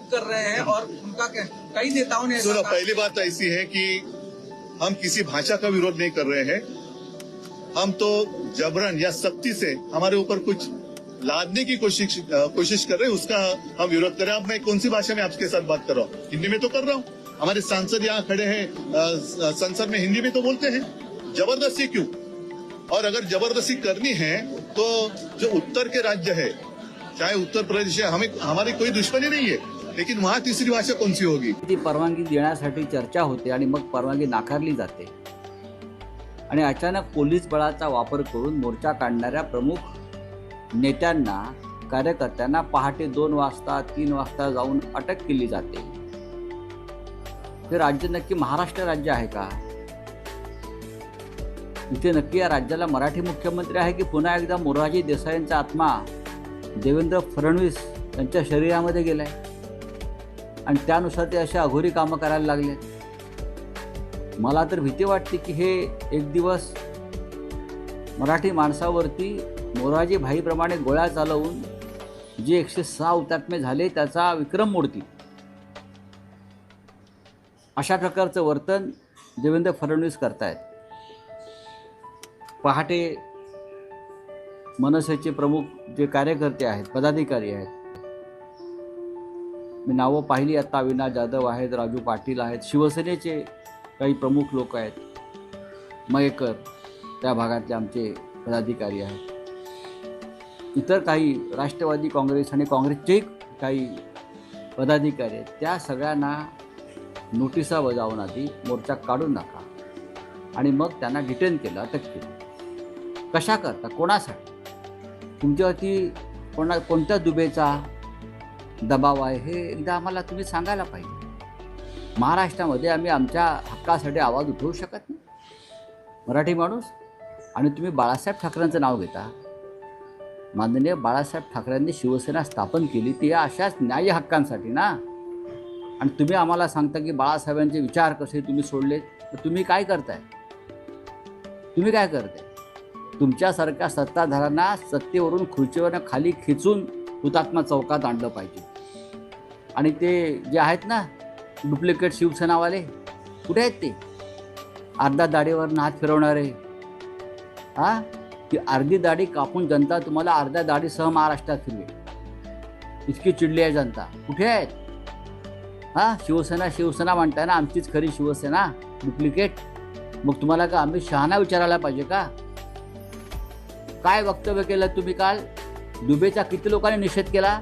कर रहे हैं और उनका कई नेताओं ने सुनो, पहली बात ऐसी है कि हम किसी भाषा का विरोध नहीं कर रहे हैं। हम तो जबरन या सख्ती से हमारे ऊपर कुछ लादने की कोशिश कर रहे हैं, उसका हम विरोध कर रहे हैं। अब मैं कौन सी भाषा में आपके साथ बात कर रहा हूँ? हिंदी में तो कर रहा हूँ। हमारे सांसद यहाँ खड़े हैं, संसद में हिंदी में तो बोलते हैं। जबरदस्ती क्यों? और अगर जबरदस्ती करनी है तो जो उत्तर के राज्य है, चाहे उत्तर प्रदेश है, हमें हमारी कोई दुश्मनी नहीं है, लेकिन वहाँ तीसरी भाषा कौन सी होगी? ती परवानगी देण्यासाठी चर्चा होते आणि मग परवानगी नाकारली जाते आणि अचानक पोलीस बळाचा वापर करून मोर्चा काढणाऱ्या प्रमुख नेत्यांना, कार्यकर्त्यांना पहाटे 2 वाजता 3 वाजता जाऊन अटक केली जाते। हे राज्य नक्की महाराष्ट्र राज्य आहे का? इथे नक्की या राज्याला मराठी मुख्यमंत्री आहे की पुन्हा एकदा मोरारजी देसाईंचा आत्मा देवेंद्र फडणवीस यांच्या शरीरामध्ये गेलाय आणि त्यानुसार ते अशा अघोरी कामं करायला लागले? मला तर भीती वाटते की हे एक दिवस मराठी माणसावरती मोरारजी भाईप्रमाणे गोळ्या चालवून जे 106 हुतात्मे झाले त्याचा विक्रम मोडतील, अशा प्रकारचं वर्तन देवेंद्र फडणवीस करतायत। पहाटे मनसेचे प्रमुख जे कार्यकर्ते आहेत, पदाधिकारी आहेत, मी नावं पाहिली आता, अविनाश जाधव आहेत, राजू पाटील आहेत, शिवसेनेचे काही प्रमुख लोक आहेत, मयेकर त्या भागातले आमचे पदाधिकारी आहेत, इतर काही राष्ट्रवादी काँग्रेस आणि काँग्रेसचेही काही पदाधिकारी आहेत, त्या सगळ्यांना नोटिसा बजावून आधी मोर्चा काढून नका आणि मग त्यांना डिटेन केलं, अटक केली। कशा करता? कोणासाठी? तुमच्यावरती कोणत्या दुबेचा दबाव आहे हे एकदा आम्हाला तुम्ही सांगायला पाहिजे। महाराष्ट्रामध्ये आम्ही आमच्या हक्कासाठी आवाज उठवू शकत नाही, मराठी माणूस, आणि तुम्ही बाळासाहेब ठाकरेंचं नाव घेता। माननीय बाळासाहेब ठाकरेंनी शिवसेना स्थापन केली ती अशाच न्याय्य हक्कांसाठी ना, आणि तुम्ही आम्हाला सांगता की बाळासाहेबांचे विचार कसे तुम्ही सोडलेत, तर तुम्ही काय करताय? तुम्ही काय करताय? तुमच्यासारख्या सत्ताधाऱ्यांना सत्तेवरून खुर्चीवरून खाली खिचून हुतात्मा चौकात आणलं पाहिजे। आणि ते जे आहेत ना डुप्लिकेट शिवसेनावाले, कुठे आहेत ते? अर्धा दाढीवरून हात फिरवणारे, हां, ती अर्धी दाढी कापून जनता तुम्हाला अर्ध्या दाढीसह महाराष्ट्रात फिरवेल, इतकी चिडली आहे जनता। कुठे आहेत? हां, शिवसेना म्हणताय ना, आमचीच खरी शिवसेना, डुप्लिकेट। मग तुम्हाला का आम्ही शहाणा विचारायला पाहिजे का? काय वक्तव्य केलं तुम्ही काल? दुबेचा किती लोकांनी निषेध केला?